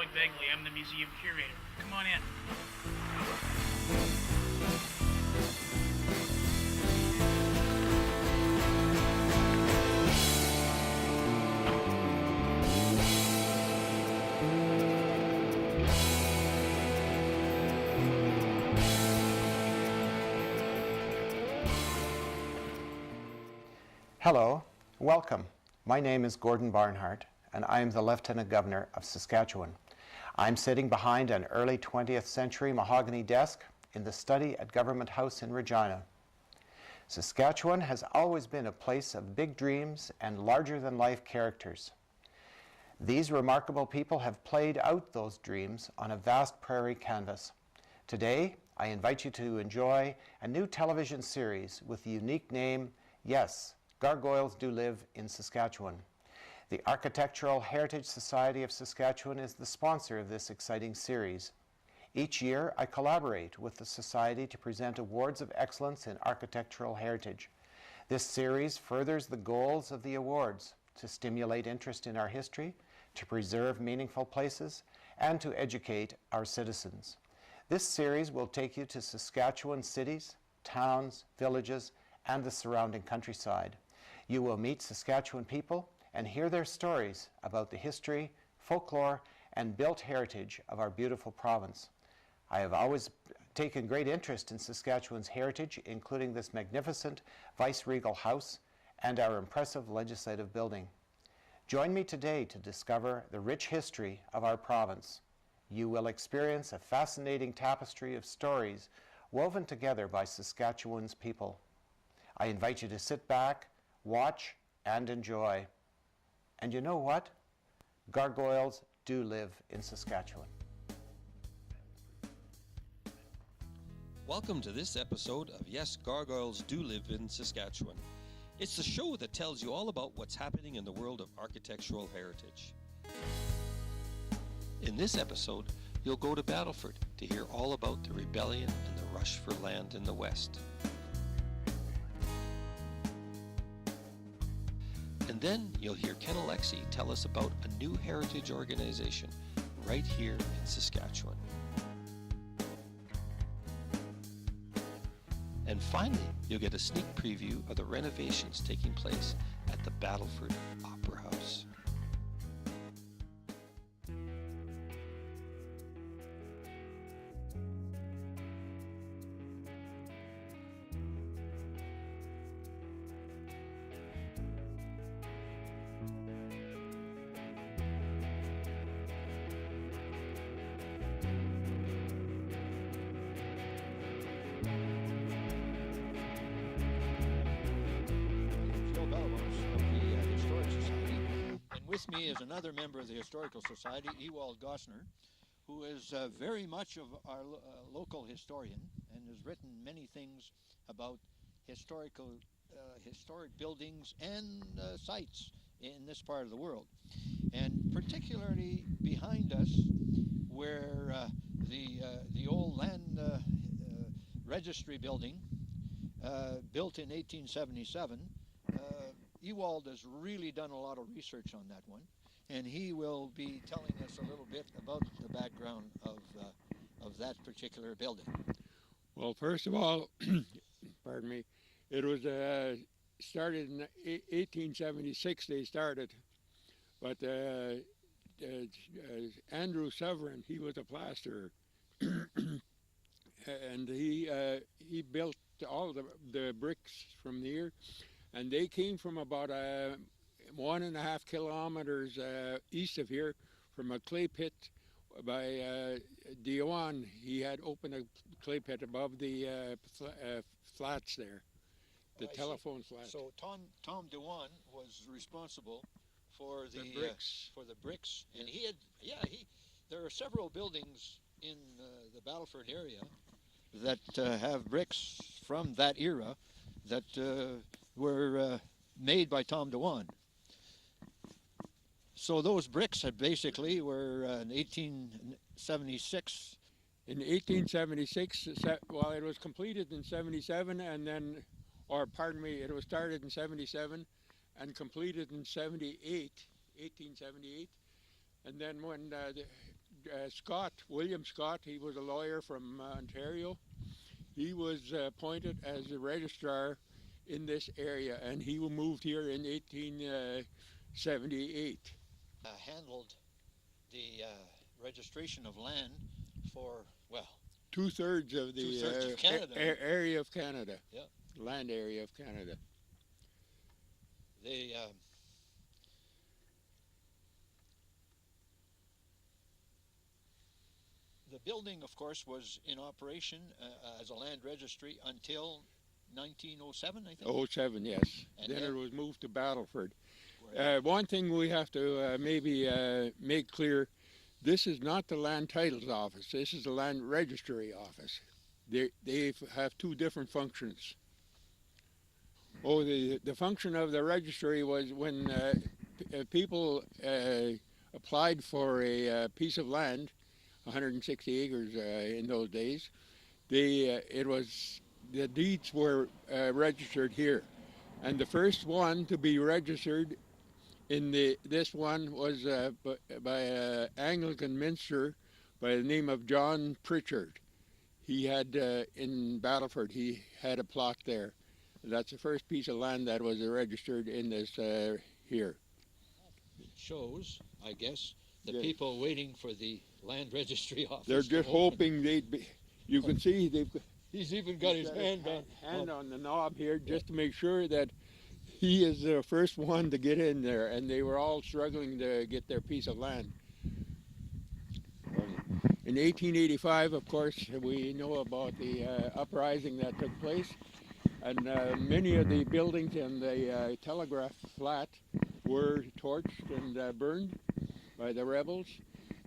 Lloyd Begley. I'm the museum curator. Come on in. Hello, welcome. My name is Gordon Barnhart, and I am the Lieutenant Governor of Saskatchewan. I'm sitting behind an early 20th century mahogany desk in the study at Government House in Regina. Saskatchewan has always been a place of big dreams and larger-than-life characters. These remarkable people have played out those dreams on a vast prairie canvas. Today, I invite you to enjoy a new television series with the unique name, Yes, Gargoyles Do Live in Saskatchewan. The Architectural Heritage Society of Saskatchewan is the sponsor of this exciting series. Each year, I collaborate with the Society to present awards of excellence in architectural heritage. This series furthers the goals of the awards to stimulate interest in our history, to preserve meaningful places, and to educate our citizens. This series will take you to Saskatchewan cities, towns, villages, and the surrounding countryside. You will meet Saskatchewan people and hear their stories about the history, folklore, and built heritage of our beautiful province. I have always taken great interest in Saskatchewan's heritage, including this magnificent vice-regal house and our impressive legislative building. Join me today to discover the rich history of our province. You will experience a fascinating tapestry of stories woven together by Saskatchewan's people. I invite you to sit back, watch, and enjoy. And you know what? Gargoyles do live in Saskatchewan. Welcome to this episode of Yes, Gargoyles Do Live in Saskatchewan. It's the show that tells you all about what's happening in the world of architectural heritage. In this episode, you'll go to Battleford to hear all about the rebellion and the rush for land in the West. And then you'll hear Ken Alexi tell us about a new heritage organization right here in Saskatchewan. And finally, you'll get a sneak preview of the renovations taking place at the Battleford Opera House. With me is another member of the Historical Society, Ewald Gosner, who is very much of our local historian and has written many things about historic buildings and sites in this part of the world. And particularly behind us, where the old land registry building, built in 1877, Ewald has really done a lot of research on that one, and he will be telling us a little bit about the background of that particular building. Well, first of all, pardon me, it was started in 1876. They started, but Andrew Severin, he was a plasterer, and he built all the bricks from here. And they came from about 1.5 kilometers east of here, from a clay pit by Dion. He had opened a clay pit above the flats there, the telephone flats. So Tom Dewan was responsible for the bricks, and there are several buildings in the Battleford area that have bricks from that era that were made by Tom Dewan. So those bricks had basically were in 1876. In 1876, well, it was completed in 77, and then, it was started in 77 and completed in 1878. And then when William Scott, he was a lawyer from Ontario. He was appointed as a registrar in this area, and he moved here in 1878. Handled the registration of land for, well, Two-thirds of the Two-thirds of Canada. area of Canada. Yeah. Land area of Canada. They the building, of course, was in operation as a land registry until 1907, I think. 07, yes. And Then it was moved to Battleford. Where- One thing we have to maybe make clear, this is not the land titles office. This is the land registry office. They have two different functions. Oh, the function of the registry was when people applied for a piece of land, 160 acres in those days. The deeds were registered here, and the first one to be registered in this one was by an Anglican minister by the name of John Pritchard. He had in Battleford. He had a plot there. That's the first piece of land that was registered in this here. It shows, I guess, the Yes. people waiting for the land registry office. They're to just open. hoping they'd be. You can see He's even got his hand on the knob here just to make sure that he is the first one to get in there, and they were all struggling to get their piece of land. In 1885, of course, we know about the uprising that took place, and many of the buildings in the telegraph flat were torched and burned by the rebels,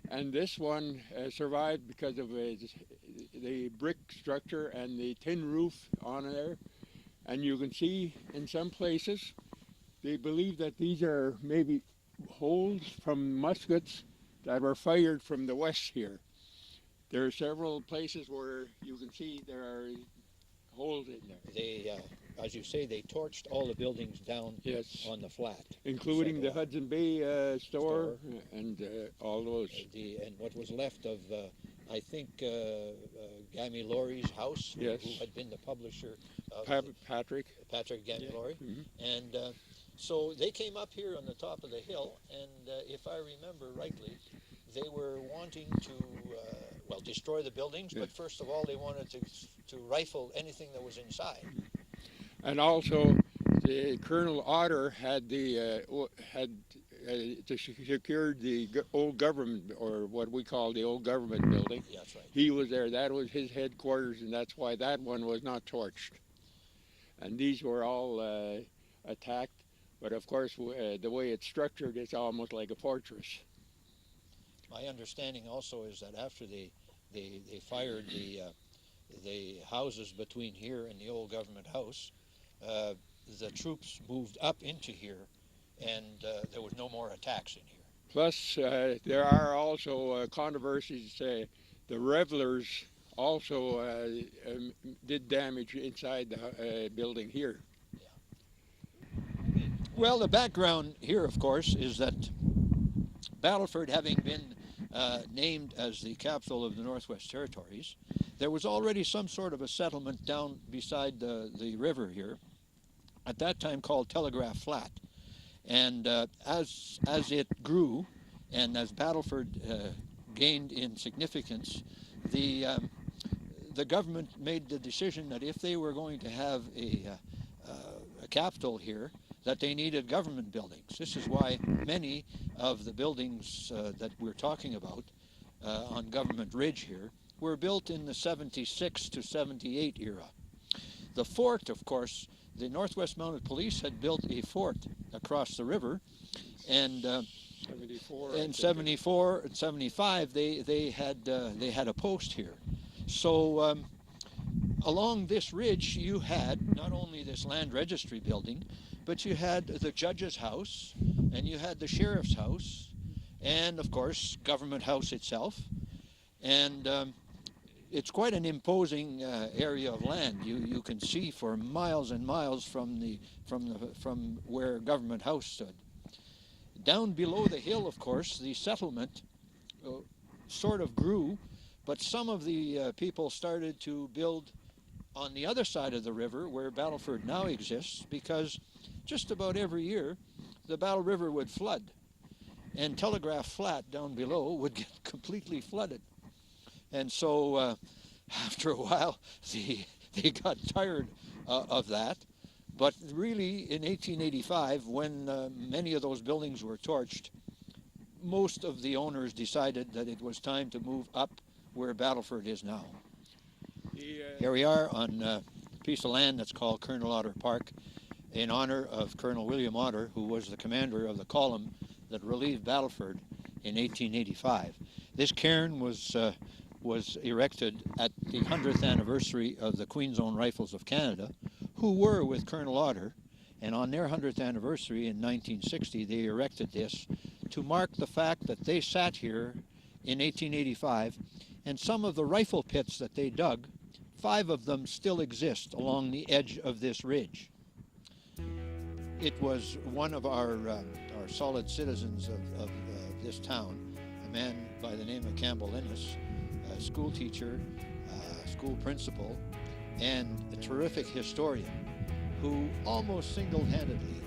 and this one survived because of the brick structure and the tin roof on there. And you can see in some places, they believe that these are maybe holes from muskets that were fired from the west here. There are several places where you can see there are holes in there. They, as you say, they torched all the buildings down Yes, on the flat. including the Several. Hudson Bay store and all those. And what was left of, I think, Gammy Laurie's house, Yes. who had been the publisher of Patrick. Patrick Gammy Laurie. Mhm. And so they came up here on the top of the hill, and if I remember rightly, they were wanting to, well, destroy the buildings, Yeah. but first of all, they wanted to rifle anything that was inside. And also, the Colonel Otter had secured the old government, or what we call the old government building. Yeah, that's right. He was there. That was his headquarters, and that's why that one was not torched. And these were all attacked. But of course, the way it's structured, it's almost like a fortress. My understanding also is that after they fired the houses between here and the old government house, the troops moved up into here, and there was no more attacks in here. Plus, there are also controversies. The revelers also did damage inside the building here. Well, the background here, of course, is that Battleford, having been named as the capital of the Northwest Territories, there was already some sort of a settlement down beside the river here, at that time called Telegraph Flat. And as it grew, and as Battleford gained in significance, the government made the decision that if they were going to have a capital here, that they needed government buildings. This is why many of the buildings that we're talking about on Government Ridge here were built in the 76 to 78 era. The fort, of course, the Northwest Mounted Police had built a fort across the river, and 74. in 74 and 75 they had a post here. So along this ridge you had not only this land registry building, but you had the judge's house, and you had the sheriff's house, and of course Government House itself. And it's quite an imposing area of land. You can see for miles and miles from where Government House stood. Down below the hill, of course, the settlement sort of grew, but some of the people started to build on the other side of the river where Battleford now exists, because just about every year the Battle River would flood, and Telegraph Flat down below would get completely flooded. And so after a while they got tired of that. But really in 1885, when many of those buildings were torched, most of the owners decided that it was time to move up where Battleford is now. Here we are on a piece of land that's called Colonel Otter Park, in honor of Colonel William Otter, who was the commander of the column that relieved Battleford in 1885. This cairn was erected at the 100th anniversary of the Queen's Own Rifles of Canada, who were with Colonel Otter, and on their 100th anniversary in 1960 they erected this to mark the fact that they sat here in 1885, and some of the rifle pits that they dug, 5 of them still exist along the edge of this ridge. It was one of our solid citizens of this town, a man by the name of Campbell Innes, a school teacher, school principal, and a terrific historian who almost single-handedly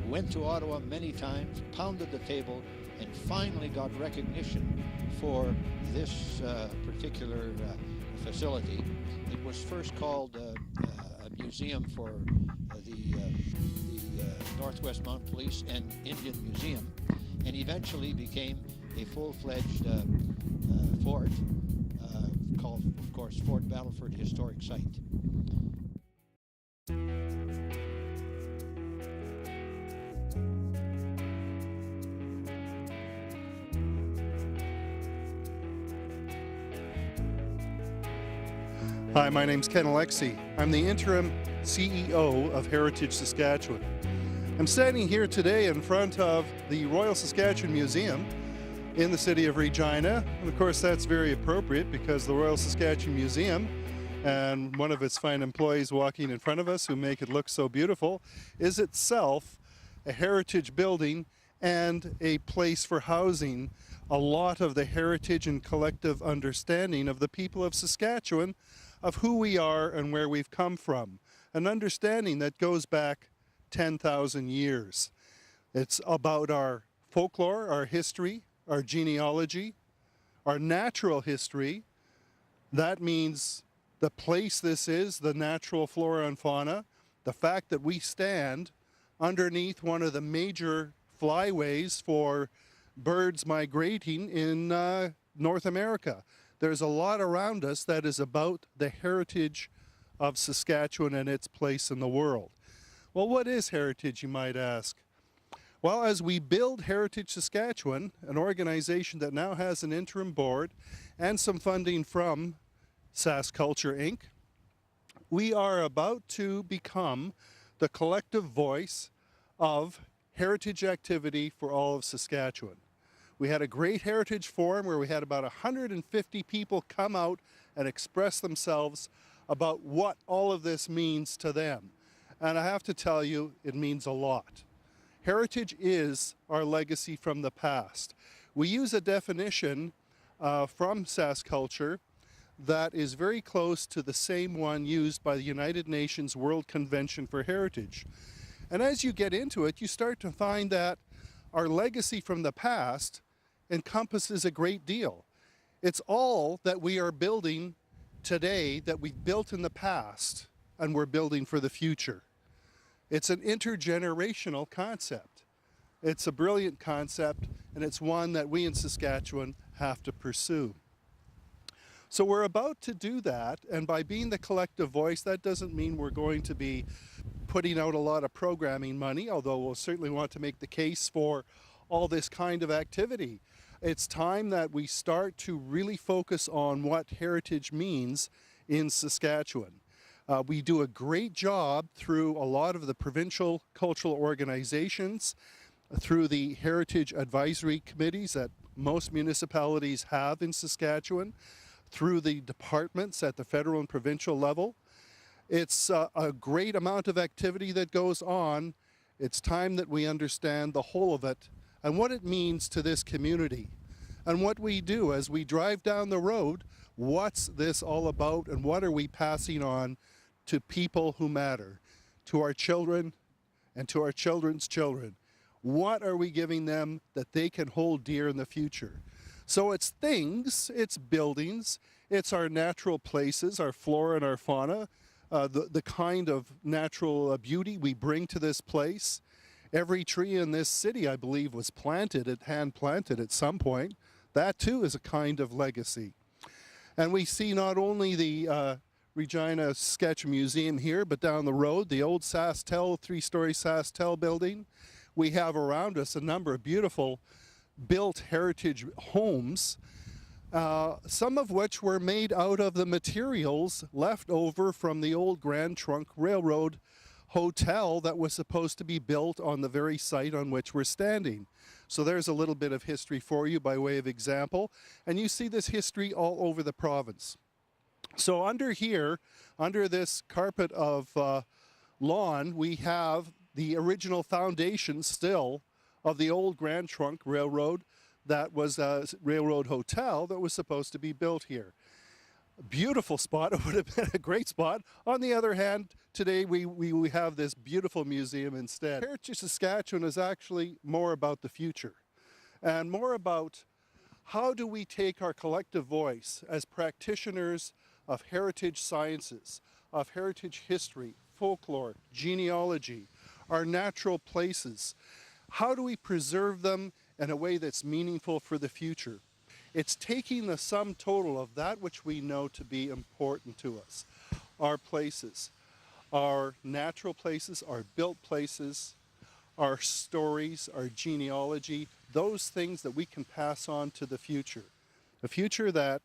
went to Ottawa many times, pounded the table, and finally got recognition for this particular facility. It was first called a museum for the Northwest Mounted Police and Indian Museum, and eventually became a full-fledged fort called, of course, Fort Battleford Historic Site. Hi, my name's Ken Alexi. I'm the interim CEO of Heritage Saskatchewan. I'm standing here today in front of the Royal Saskatchewan Museum in the city of Regina. And of course, that's very appropriate because the Royal Saskatchewan Museum and one of its fine employees walking in front of us who make it look so beautiful is itself a heritage building and a place for housing a lot of the heritage and collective understanding of the people of Saskatchewan, of who we are and where we've come from. An understanding that goes back 10,000 years. It's about our folklore, our history, our genealogy, our natural history. That means the place this is, the natural flora and fauna, the fact that we stand underneath one of the major flyways for birds migrating in North America. There's a lot around us that is about the heritage of Saskatchewan and its place in the world. Well, what is heritage, you might ask? Well, as we build Heritage Saskatchewan, an organization that now has an interim board and some funding from SaskCulture Inc., we are about to become the collective voice of heritage activity for all of Saskatchewan. We had a great heritage forum where we had about 150 people come out and express themselves about what all of this means to them. And I have to tell you, it means a lot. Heritage is our legacy from the past. We use a definition from SaskCulture that is very close to the same one used by the United Nations World Convention for Heritage. And as you get into it, you start to find that our legacy from the past encompasses a great deal. It's all that we are building today that we've built in the past and we're building for the future. It's an intergenerational concept. It's a brilliant concept, and it's one that we in Saskatchewan have to pursue. So we're about to do that, and by being the collective voice, that doesn't mean we're going to be putting out a lot of programming money, although we'll certainly want to make the case for all this kind of activity. It's time that we start to really focus on what heritage means in Saskatchewan. We do a great job through a lot of the provincial cultural organizations, through the heritage advisory committees that most municipalities have in Saskatchewan, through the departments at the federal and provincial level. It's a great amount of activity that goes on. It's time that we understand the whole of it and what it means to this community. and what we do as we drive down the road. What's this all about, and what are we passing on to people who matter, to our children and to our children's children? What are we giving them that they can hold dear in the future? So it's things, it's buildings, it's our natural places, our flora and our fauna, the kind of natural beauty we bring to this place. Every tree in this city, I believe, was hand planted at some point. That too is a kind of legacy. And we see not only the Regina Saskatchewan Museum here, but down the road, the old SaskTel, 3-story SaskTel building. We have around us a number of beautiful built heritage homes, some of which were made out of the materials left over from the old Grand Trunk Railroad hotel that was supposed to be built on the very site on which we're standing. So there's a little bit of history for you by way of example, and you see this history all over the province. So under here, under this carpet of lawn, we have the original foundation still of the old Grand Trunk Railroad that was a railroad hotel that was supposed to be built here. Beautiful spot. It would have been a great spot. On the other hand, today we have this beautiful museum instead. Heritage Saskatchewan is actually more about the future and more about how do we take our collective voice as practitioners of heritage sciences, of heritage history, folklore, genealogy, our natural places. How do we preserve them in a way that's meaningful for the future? It's taking the sum total of that which we know to be important to us. Our places, our natural places, our built places, our stories, our genealogy, those things that we can pass on to the future. A future that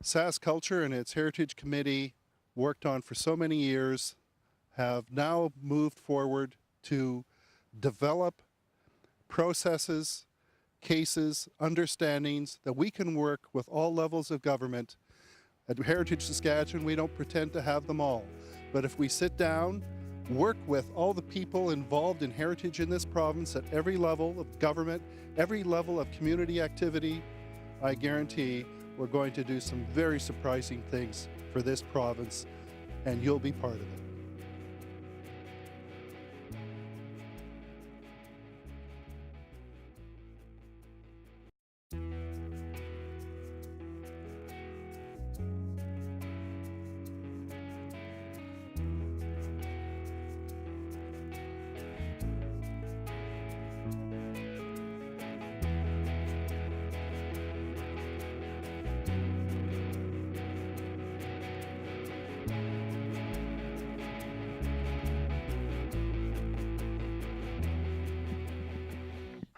Sask Culture and its Heritage Committee worked on for so many years, have now moved forward to develop processes, cases, understandings that we can work with all levels of government. At Heritage Saskatchewan, we don't pretend to have them all. But if we sit down, work with all the people involved in heritage in this province at every level of government, every level of community activity, I guarantee we're going to do some very surprising things for this province, and you'll be part of it.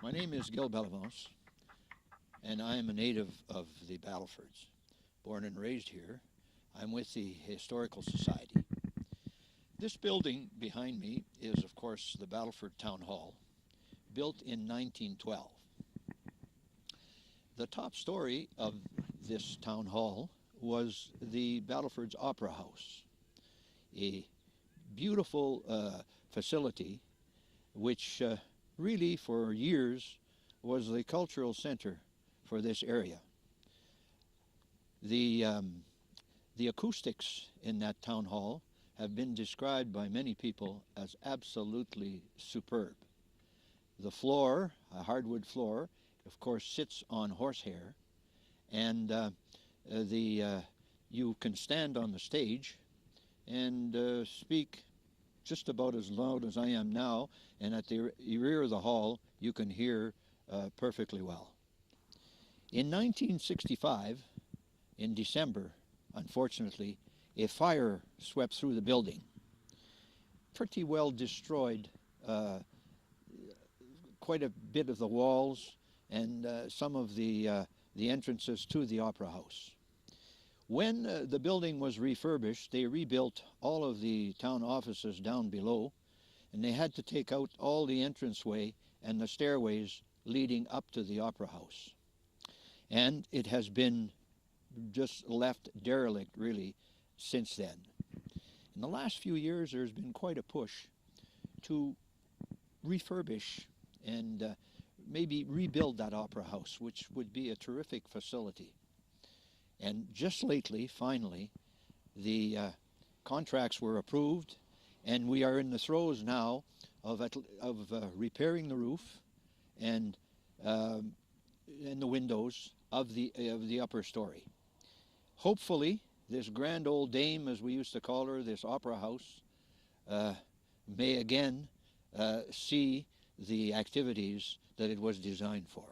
My name is Gil Bellavance, and I am a native of the Battlefords. Born and raised here, I'm with the Historical Society. This building behind me is, of course, the Battleford Town Hall, built in 1912. The top story of this town hall was the Battleford's Opera House, a beautiful facility which really for years was the cultural center for this area. The acoustics in that town hall have been described by many people as absolutely superb. The floor, a hardwood floor, of course sits on horsehair, and you can stand on the stage and speak just about as loud as I am now, and at the rear of the hall you can hear perfectly well. In 1965, in December, unfortunately, a fire swept through the building, pretty well destroyed quite a bit of the walls and some of the entrances to the Opera House. When the building was refurbished, they rebuilt all of the town offices down below, and they had to take out all the entranceway and the stairways leading up to the Opera House. And it has been just left derelict, really, since then. In the last few years, there's been quite a push to refurbish and maybe rebuild that opera house, which would be a terrific facility. And just lately, finally, the contracts were approved, and we are in the throes now of repairing the roof and the windows of the upper story. Hopefully, this grand old dame, as we used to call her, this opera house, may again see the activities that it was designed for.